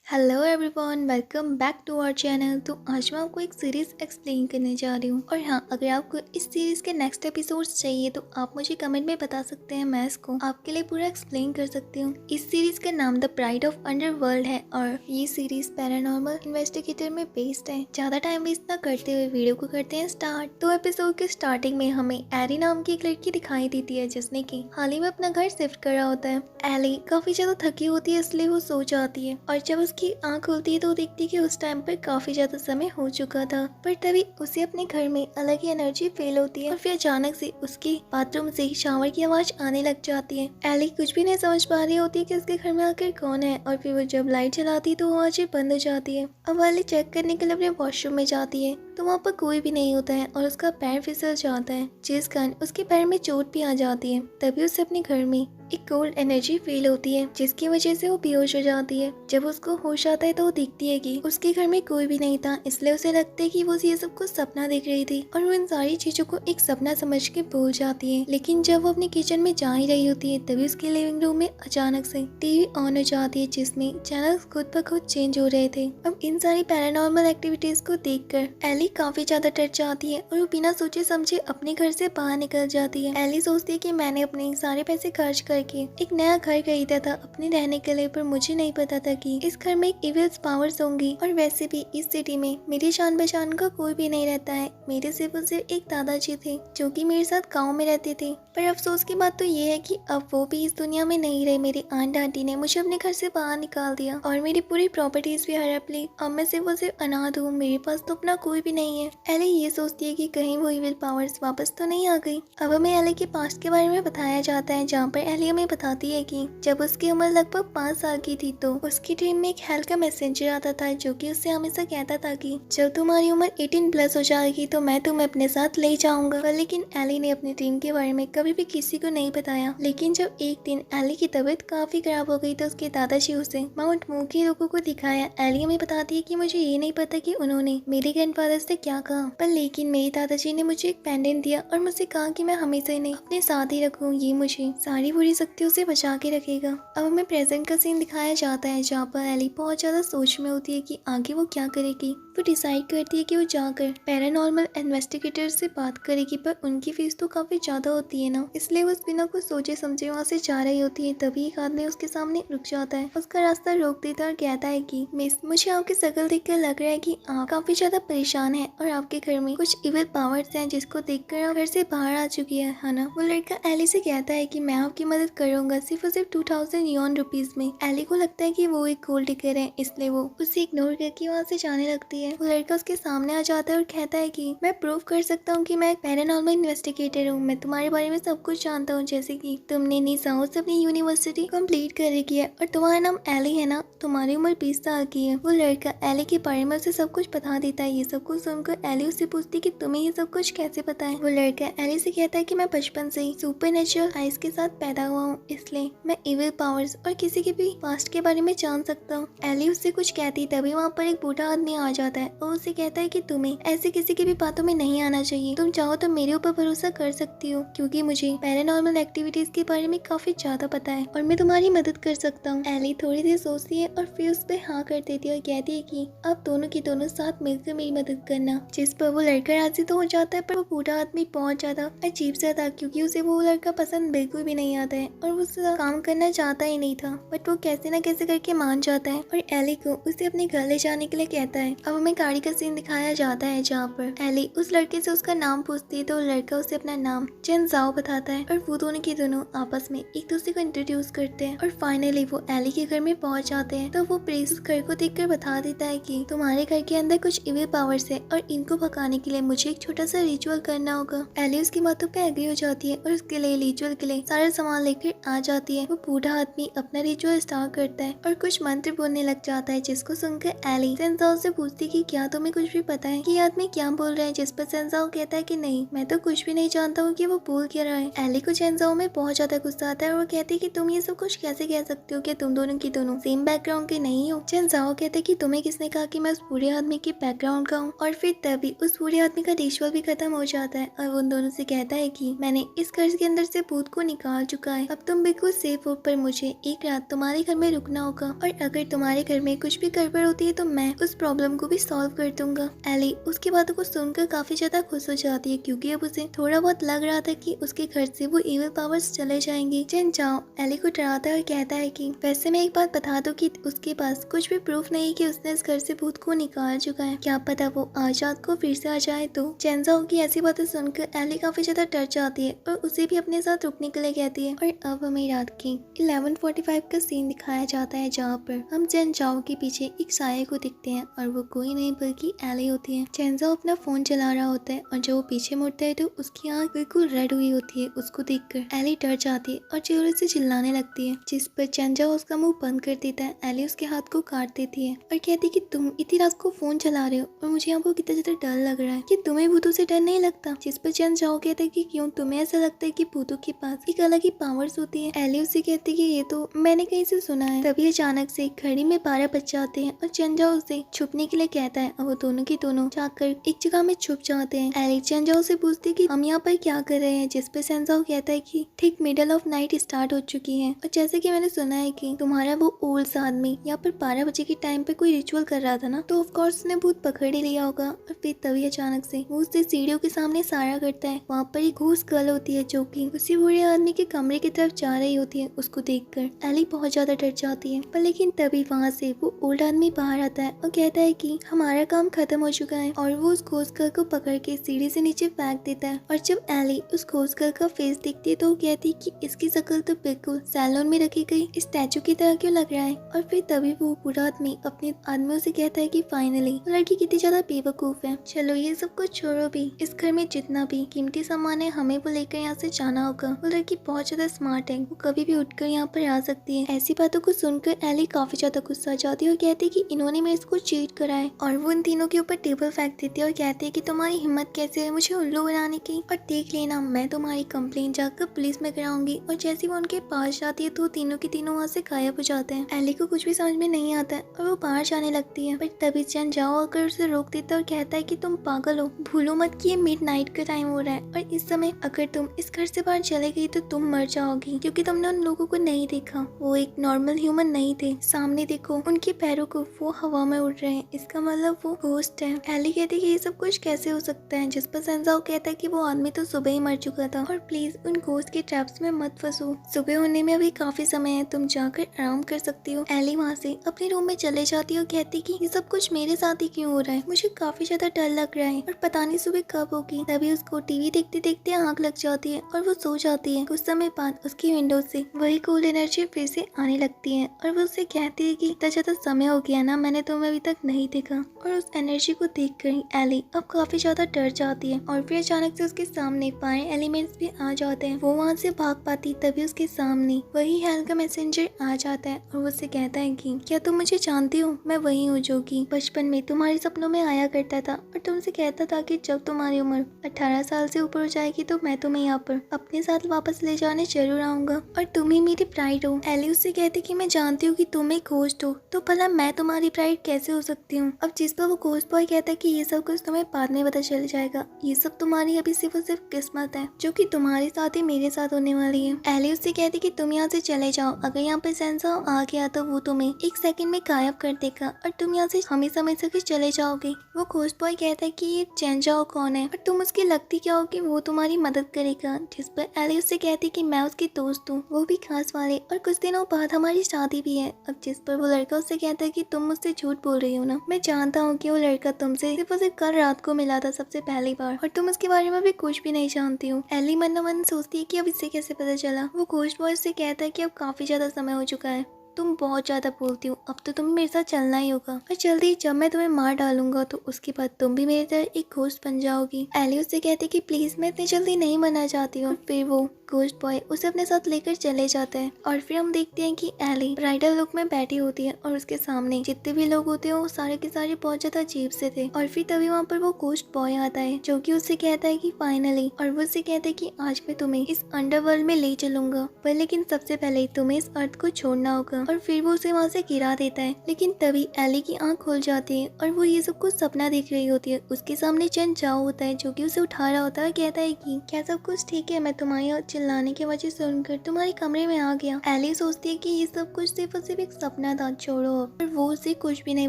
Hello everyone, welcome back to our channel. तो आज मैं आपको एक सीरीज़ एक्सप्लेन करने जा रही हूँ। और हाँ, अगर आपको इस सीरीज़ के नेक्स्ट एपिसोड्स चाहिए तो आप मुझे कमेंट में बता सकते हैं, मैं इसको आपके लिए पूरा एक्सप्लेन कर सकती हूँ। इस सीरीज़ का नाम द प्राइड ऑफ अंडरवर्ल्ड है और ये सीरीज़ पैरानॉर्मल इन्वेस्टिगेटर में बेस्ड है। ज़्यादा टाइम वेस्ट ना करते हुए वीडियो को करते हैं स्टार्ट। तो एपिसोड के स्टार्टिंग में हमें एरी नाम की एक लड़की दिखाई देती है जिसने की हाल ही में अपना घर शिफ्ट करा होता है। एली काफ़ी ज़्यादा थकी होती है, इसलिए वो सो जाती है और जब की आंख खुलती है तो देखती है कि उस टाइम पर काफी ज्यादा समय हो चुका था। पर तभी उसे अपने घर में अलग ही एनर्जी फील होती है और फिर अचानक से उसके बाथरूम से शावर की आवाज आने लग जाती है। एली कुछ भी नहीं समझ पा रही होती है कि उसके घर में आखिर कौन है और फिर वो जब लाइट जलाती है तो वो आवाजें बंद हो जाती है। अब एली चेक करने के लिए अपने वॉशरूम में जाती है तो वहाँ पर कोई भी नहीं होता है और उसका पैर फिसल जाता है जिस कारण उसके पैर में चोट भी आ जाती है। तभी उसे अपने घर में एक कोल्ड एनर्जी फील होती है जिसकी वजह से वो बेहोश हो जाती है। जब उसको होश आता है तो वो दिखती है कि उसके घर में कोई भी नहीं था, इसलिए उसे लगता है कि वो ये सब कुछ सपना देख रही थी और वो इन सारी चीजों को एक सपना समझ के भूल जाती है। लेकिन जब वो अपने किचन में जा ही रही होती है तभी उसके लिविंग रूम में अचानक से टीवी ऑन हो जाती है जिसमें चैनल खुद ब खुद चेंज हो रहे थे। अब इन सारी पैरानॉर्मल एक्टिविटीज को देखकर एली काफी ज्यादा डर जाती है और वो बिना सोचे समझे अपने घर से बाहर निकल जाती है। एली सोचती है कि मैंने अपने सारे पैसे खर्च करके एक नया घर खरीदा था अपने रहने के लिए, पर मुझे नहीं पता था कि इस घर में एक इविल्स पावर्स होंगी और वैसे भी इस सिटी में मेरी जान पहचान का कोई भी नहीं रहता है। मेरे सिर्फ और सिर्फ एक दादाजी थे जो कि मेरे साथ गांव में रहते थे। पर अफसोस की बात तो ये है कि अब वो भी इस दुनिया में नहीं रहे। मेरी आंट आंटी ने मुझे अपने घर से बाहर निकाल दिया और मेरी पूरी प्रॉपर्टीज भी हड़प ली। अब मैं सिर्फ और सिर्फ अनाथ हूँ, मेरे पास तो अपना कोई भी नहीं है। एली ये सोचती है कि कहीं वो इविल पावर्स वापस तो नहीं आ गई। अब हमें एली के पास्ट के बारे में बताया जाता है जहाँ पर एली हमें बताती है कि जब उसकी उम्र लगभग 5 साल की थी तो उसकी ड्रीम में एक हेल का मैसेंजर आता था जो कि उससे हमेशा कहता था कि जब तुम्हारी उम्र 18 प्लस हो जाएगी तो मैं तुम्हें अपने साथ ले जाऊंगा। पर लेकिन एली ने अपनी ड्रीम के बारे में कभी भी किसी को नहीं बताया। लेकिन जब एक दिन एली की तबीयत काफी खराब हो गई तो उसके दादाजी उसे माउंट मू के लोगों को दिखाया। एली हमें बताती है कि मुझे ये नहीं पता कि उन्होंने मेरे ग्रैंडफादर से क्या कहा, पर लेकिन मेरे दादाजी ने मुझे एक पेंडेंट दिया और मुझसे कहा कि मैं हमेशा इन्हें अपने साथ ही रखूं, ये मुझे सारी बुरी शक्तियों से बचा के रखेगा। अब हमें प्रेजेंट का सीन दिखाया जाता है जहाँ पर एली बहुत ज्यादा सोच में होती है कि आगे वो क्या करेगी। वो डिसाइड करती है कि वो जाकर पैरानॉर्मल इन्वेस्टिगेटर से बात करेगी, पर उनकी फीस तो काफी ज्यादा होती है ना, इसलिए वो बिना कुछ सोचे समझे वहाँ से जा रही होती है। तभी एक आदमी उसके सामने रुक जाता है, उसका रास्ता रोक देता है और कहता है कि मिस, मुझे आपकी शक्ल देखकर लग रहा है कि आप काफी ज्यादा परेशान है और आपके घर में कुछ इविल पावर्स हैं जिसको देखकर आप घर से बाहर आ चुकी है ना। वो लड़का एली से कहता है कि मैं आपकी मदद करूंगा सिर्फ और सिर्फ 2000 यॉन रुपीज में। एली को लगता है कि वो एक गोल्ड डिगर है, इसलिए वो उसे इग्नोर करके वहाँ से जाने लगती है। वो लड़का उसके सामने आ जाता है और कहता है कि मैं प्रूव कर सकता हूँ कि मैं एक पैरानॉर्मल इन्वेस्टिगेटर हूँ, मैं तुम्हारे बारे में सब कुछ जानता हूँ, जैसे कि तुमने निसाओ से अपनी यूनिवर्सिटी कंप्लीट कर रखी है और तुम्हारा नाम एली है ना, तुम्हारी उम्र 20 साल की है। वो लड़का एली के बारे में उसे सब कुछ बता देता है। ये सब कुछ सुनकर एली उससे पूछती है कि तुम्हें ये सब कुछ कैसे पता है। वो लड़का एली से कहता है कि मैं बचपन से ही सुपर नेचुरल आइज के साथ पैदा हुआ हूँ, इसलिए मैं इविल पावर्स और किसी के भी पास्ट के बारे में जान सकता हूँ। एली उससे कुछ कहती तभी वहाँ पर एक बूढ़ा आदमी आ जाता है और उसे कहता है कि तुम्हें ऐसे किसी की भी बातों में नहीं आना चाहिए, तुम चाहो तो मेरे ऊपर भरोसा कर सकती हो क्योंकि मुझे पैरानॉर्मल एक्टिविटीज के बारे में काफी ज्यादा पता है और मैं तुम्हारी मदद कर सकता हूँ। एली थोड़ी देर सोचती है और फिर उस पर हाँ कर देती है और कहती है कि आप दोनों की दोनों साथ मिलकर मेरी मदद करना। जिस पर वो लड़का राजी तो हो जाता है, पर वो बूढ़ा आदमी बहुत ज्यादा अजीब सा था क्योंकि उसे वो लड़का पसंद बिल्कुल भी नहीं आता है और वो उसका काम करना चाहता ही नहीं था, बट वो कैसे न कैसे करके मान जाता है और एली को उसे अपने घर ले जाने के लिए कहता है। अब हमें गाड़ी का सीन दिखाया जाता है जहाँ पर एली उस लड़के से उसका नाम पूछती है तो लड़का उसे अपना नाम चेन जाओ बताता है और वो दोनों के दोनों आपस में एक दूसरे को इंट्रोड्यूस करते हैं और फाइनली वो एली के घर में पहुंच जाते हैं। तो वो प्रेस उस घर को देखकर बता देता है कि तुम्हारे घर के अंदर कुछ इविल पावर्स है और इनको भगाने के लिए मुझे एक छोटा सा रिचुअल करना होगा। एली उसकी बातों पे एग्री हो जाती है और उसके लिए रिचुअल के लिए सारा सामान लेकर आ जाती है। वो बूढ़ा आदमी अपना रिचुअल स्टार्ट करता है और कुछ मंत्र बोलने लग जाता है जिसको सुनकर एली सेंजाओ से पूछती कि क्या तुम्हें कुछ भी पता है कि ये आदमी क्या बोल रहा है, जिस पर सेंजाओ कहता है कि नहीं, मैं तो कुछ भी नहीं जानता हूँ कि वो बोल क्या रहा है। एली को सेंजाओ में बहुत ज्यादा गुस्सा आता है और वो कहती है कि तुम ये सब कुछ कैसे कह सकते हो कि तुम दोनों की दोनों सेम बैकग्राउंड के नहीं हो। सेंजाओ कहते हैं कि तुम्हें किसने कहा कि मैं उस बूढ़े आदमी के बैकग्राउंड का हूँ। और फिर तभी उस बूढ़े आदमी का रिचुअल भी खत्म हो जाता है और वो उन दोनों से कहता है कि मैंने इस घर के अंदर से भूत को निकाल चुका है अब तुम बिल्कुल सेफ हो, पर मुझे एक रात तुम्हारे घर में रुकना होगा और अगर तुम्हारे घर में कुछ भी गड़बड़ होती है तो मैं उस प्रॉब्लम को भी सॉल्व कर दूंगा। एली उसकी बातों को सुनकर काफी ज्यादा खुश हो जाती है क्योंकि अब उसे थोड़ा बहुत लग रहा था कि उसके घर से वो इविल पावर्स चले जाएंगी। चेन जाओ एली को डराता है और कहता है कि वैसे मैं एक बात बता दूं कि उसके पास कुछ भी प्रूफ नहीं कि उसने इस घर से भूत को निकाल चुका है, क्या पता वो आज रात को फिर से आ जाए तो। चेन जाओ की ऐसी बातें सुनकर एली काफी ज्यादा डर जाती है और उसे भी अपने साथ रुकने के लिए कहती है। और अब हमें रात की 11:45 का सीन दिखाया जाता है जहाँ पर हम चेन जाओ के पीछे एक साये को दिखते हैं और वो कोई नहीं बल्कि एली होती है। चेन जाओ अपना फोन चला रहा होता है और जब वो पीछे मुड़ता है तो उसकी आंख बिल्कुल रेड हुई होती है। उसको देखकर एली डर जाती है और जोर से चिल्लाने लगती है, जिस पर चेन जाओ उसका मुंह बंद कर देता है। एली उसके हाथ को काट देती है और कहती है कि तुम इतनी रात को फोन चला रहे हो और मुझे यहाँ पर कितना ज्यादा डर लग रहा है कि तुम्हें भूतों से डर नहीं लगता। जिस पर चेन जाओ कहता है कि क्यों, तुम्हें ऐसा लगता है कि भूतों के पास एक अलग ही पावर्स होती है। एली उससे कहती है कि ये तो मैंने कहीं से सुना है। तभी अचानक से घड़ी में 12 बज जाते हैं और चेन जाओ उसे छुपने के लिए कहता है और वो दोनों के दोनों जाकर एक जगह में छुप जाते हैं। एली चेन जाओ से पूछती है कि हम यहाँ पर क्या कर रहे हैं, जिस पर चेन जाओ कहता है कि ठीक मिडल ऑफ नाइट स्टार्ट हो चुकी है और जैसे कि मैंने सुना है कि तुम्हारा वो ओल्ड आदमी यहाँ पर 12 बजे के टाइम पे कोई रिचुअल कर रहा था ना, तो ऑफ कोर्स उसने भूत पकड़ ही लिया होगा। और फिर तभी अचानक से वो उससे सीढ़ियों के सामने इशारा करता है। वहाँ पर एक घूस गर्ल होती है जो कि उसी बूढ़े आदमी के कमरे की तरफ जा रही होती है। उसको देखकर एली बहुत ज्यादा डर जाती है, पर लेकिन तभी वहाँ से वो ओल्ड आदमी बाहर आता है और कहता है कि हमारा काम खत्म हो चुका है और वो उस घोस्ट गर्ल को पकड़ के सीढ़ी से नीचे फेंक देता है। और जब एली उस घोस्ट गर्ल का फेस देखती है तो वो कहती है कि इसकी शक्ल तो बिल्कुल सैलून में रखी गई स्टैचू की तरह क्यों लग रहा है। और फिर तभी वो बूढ़ा आदमी अपने आदमियों से कहता है कि फाइनली लड़की कितनी ज्यादा बेवकूफ है, चलो ये सब कुछ छोड़ो भी, इस घर में जितना भी कीमती सामान है हमें वो लेकर यहाँ से जाना होगा। वो लड़की बहुत ज्यादा स्मार्ट है, वो कभी भी उठकर यहाँ पर आ सकती है। ऐसी बातों को सुनकर एली काफी ज्यादा गुस्सा जाती है और कहती है कि इन्होंने मेरे को चीट करा है। और वो इन तीनों के ऊपर टेबल फेंक देती है और कहती है कि तुम्हारी हिम्मत कैसे है मुझे उल्लू बनाने की, और देख लेना मैं तुम्हारी कंप्लेंट जाकर पुलिस में कराऊंगी। और जैसे वो उनके पास जाती है तो तीनों के तीनों वहाँ से गायब हो जाते हैं। एली को कुछ भी समझ में नहीं आता है और वो बाहर जाने लगती है, पर तभी चैन जाओ आकर उसे रोक देता है और कहता है कि तुम पागल हो, भूलो मत कि ये मिडनाइट का टाइम हो रहा है और इस समय अगर तुम इस घर से बाहर चले गई तो तुम मर जाओगी, क्योंकि तुमने उन लोगों को नहीं देखा, वो एक नॉर्मल ह्यूमन नहीं थे। सामने देखो उनके पैरों को, वो हवा में उड़ रहे हैं, इसका मतलब वो घोस्ट है। एली कहती है कि ये सब कुछ कैसे हो सकता है, जिस पर संजाओ कहता है कि वो आदमी तो सुबह ही मर चुका था और प्लीज उन घोस्ट के ट्रैप्स में मत फंसो, सुबह होने में अभी काफी समय है, तुम जाकर आराम कर सकती हो। एली वहाँ से अपने रूम में चले जाती है और कहती कि ये सब कुछ मेरे साथ ही क्यों हो रहा है, मुझे काफी ज्यादा डर लग रहा है और पता नहीं सुबह कब होगी। तभी उसको टीवी देखते देखते आंख लग जाती है और वो सो जाती है। कुछ समय बाद उसकी विंडो से वही कूल एनर्जी फिर से आने लगती है और वो उससे कहती है कि इतना ज्यादा समय हो गया ना, मैंने तुम्हें अभी तक नहीं देखा। और उस एनर्जी को देखकर ही एली अब काफी ज्यादा डर जाती है और फिर अचानक से उसके सामने फायर एलिमेंट्स भी आ जाते हैं। वो वहाँ से भाग पाती, तभी उसके सामने वही हेल का मैसेंजर आ जाता है और वो उससे कहता है कि क्या तुम मुझे जानती हो, मैं वही हूँ जो कि बचपन में तुम्हारे सपनों में आया करता था और तुमसे कहता था कि जब तुम्हारी उम्र 18 साल से ऊपर हो जाएगी तो मैं तुम्हें यहाँ पर अपने साथ वापस ले जाने जरूर आऊंगा और तुम ही मेरी प्राइड हो। एली उससे कहती कि मैं जानती हूँ कि तुम एक घोस्ट हो, तो भला मैं तुम्हारी प्राइड कैसे हो सकती हूँ। अब जिस पर वो घोस्ट बॉय कहता है कि ये सब कुछ तुम्हें बाद में पता चल जाएगा, ये सब तुम्हारी अभी सिर्फ और सिर्फ किस्मत है जो कि तुम्हारे साथ ही मेरे साथ होने वाली है। एली उससे कहती कि तुम यहाँ से चले जाओ, अगर यहाँ पे सेंसा आ गया तो वो तुम्हें एक सेकंड में गायब कर देगा और तुम यहाँ से हमेशा हमेशा के चले जाओगे। वो घोस्ट बॉय कहता है कि ये चैन जाओ कौन है और तुम उसकी लगती क्या हो कि वो तुम्हारी मदद करेगा, जिस पर एली उससे कहती कि मैं उसकी दोस्त हूँ, वो भी खास वाले, और कुछ दिनों बाद हमारी शादी भी है। अब जिस पर वो लड़का उससे कहता है कि तुम मुझसे झूठ बोल रही हो ना, मैं जानता हूँ कि वो लड़का तुमसे सिर्फ उसे कल रात को मिला था सबसे पहली बार और तुम उसके बारे में भी कुछ भी नहीं जानती हो। एली मन मन सोचती है कि अब इससे कैसे पता चला। वो घोस्ट बॉय से कहता है कि अब काफी ज्यादा समय हो चुका है, तुम बहुत ज्यादा बोलती हो, अब तो तुम्हें मेरे साथ चलना ही होगा और जल्दी जब मैं तुम्हें मार डालूंगा तो उसके बाद तुम भी मेरी तरह एक घोस्ट बन जाओगी। एली उससे कहती कि प्लीज मैं इतनी जल्दी नहीं मरना चाहती हूँ। फिर वो घोस्ट बॉय उसे अपने साथ लेकर चले जाता है और फिर हम देखते हैं कि एली ब्राइडल लुक में बैठी होती है और उसके सामने जितने भी लोग होते हैं वो सारे के सारे बहुत ज्यादा अजीब से थे। और फिर तभी वहाँ पर वो घोस्ट बॉय आता है जो कि उससे कहता है कि फाइनली, और वो उससे कहता है कि आज मैं तुम्हें इस अंडरवर्ल्ड में ले चलूंगा, पर लेकिन सबसे पहले तुम्हें इस अर्थ को छोड़ना होगा। और फिर वो उसे वहाँ से गिरा देता है। लेकिन तभी एली की आंख खुल जाती है और वो ये सब कुछ सपना देख रही होती है। उसके सामने चेन चाओ होता है जो कि उसे उठा रहा होता है। कहता है कि क्या सब कुछ ठीक है? मैं तुम्हारी चिल्लाने की वजह सुनकर तुम्हारे कमरे में आ गया। एली सोचती है कि ये सब कुछ सिर्फ और सिर्फ एक सपना था, छोड़ो। और वो उसे कुछ भी नहीं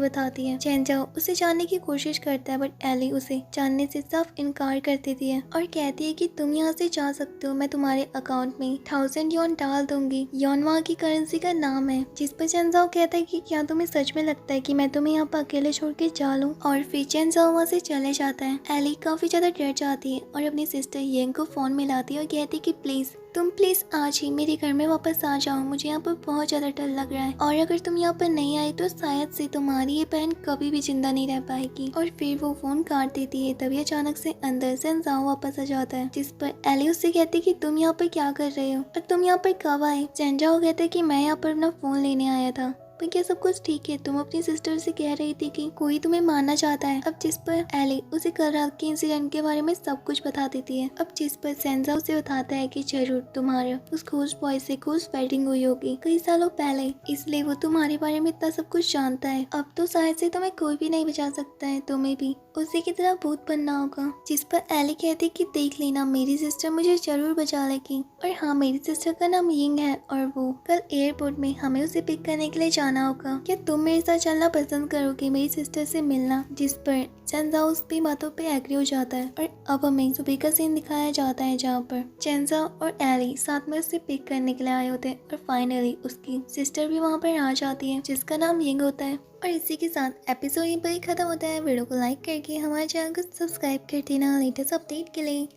बताती है। चेन चाओ उसे जानने की कोशिश करता है बट एली उसे जानने से साफ इनकार कर देती है और कहती है कि तुम यहाँ से जा सकते हो, मैं तुम्हारे अकाउंट में 1000 यॉन डाल दूंगी। यॉन वहाँ की करेंसी का नाम है। जिस पर चेन चाओ कहता है कि क्या तुम्हें सच में लगता है कि मैं तुम्हें यहाँ पर अकेले छोड़ के जा लूं? और फिर चेन चाओ वहाँ से चले जाता है। एली काफी ज्यादा डर जाती है और अपनी सिस्टर येंग को फोन मिलाती है और कहती है कि प्लीज आज ही मेरे घर में वापस आ जाओ, मुझे यहाँ पर बहुत ज्यादा डर लग रहा है और अगर तुम यहाँ पर नहीं आए तो शायद से तुम्हारी ये बहन कभी भी जिंदा नहीं रह पाएगी। और फिर वो फोन काट देती है। तभी अचानक से अंदर से इंसान वापस आ जाता है जिस पर एली उससे कहती है कि तुम यहाँ पर क्या कर रहे हो और तुम यहाँ पर कब आए? चेंजाओ कहते हैं कि मैं यहाँ पर अपना फोन लेने आया था। पर क्या सब कुछ ठीक है? तुम अपनी सिस्टर से कह रही थी कि कोई तुम्हें मारना चाहता है। अब जिस पर एली उसे कल रात के इंसिडेंट के बारे में सब कुछ बता देती है। अब जिस पर सेंजा उसे बताता है कि जरूर तुम्हारे उस घोस्ट बॉय से घोस्ट वेडिंग हुई होगी कई सालों पहले, इसलिए वो तुम्हारे बारे में इतना सब कुछ जानता है। अब तो शायद से तुम्हें कोई भी नहीं बचा सकता है, तुम्हें भी उसी की तरह भूत बनना होगा। जिस पर एली कहती कि देख लेना, मेरी सिस्टर मुझे जरूर बचा लेगी। और हाँ, मेरी सिस्टर का नाम यिंग है और वो कल एयरपोर्ट में हमें उसे पिक करने के लिए जाना होगा। क्या तुम मेरे साथ चलना पसंद करोगे, मेरी सिस्टर से मिलना? जिस पर चेंजा उसकी बातों पे एग्री हो जाता है। और अब हमें सुबह का सीन दिखाया जाता है जहाँ पर चेंजा और एली साथ में उसे पिक करने के लिए आए होते हैं और फाइनली उसकी सिस्टर भी वहाँ पर आ जाती है जिसका नाम यिंग होता है। और इसी के साथ एपिसोड यहीं पर ही खत्म होता है। वीडियो को लाइक करके हमारे चैनल को सब्सक्राइब कर देना लेटेस्ट अपडेट के लिए।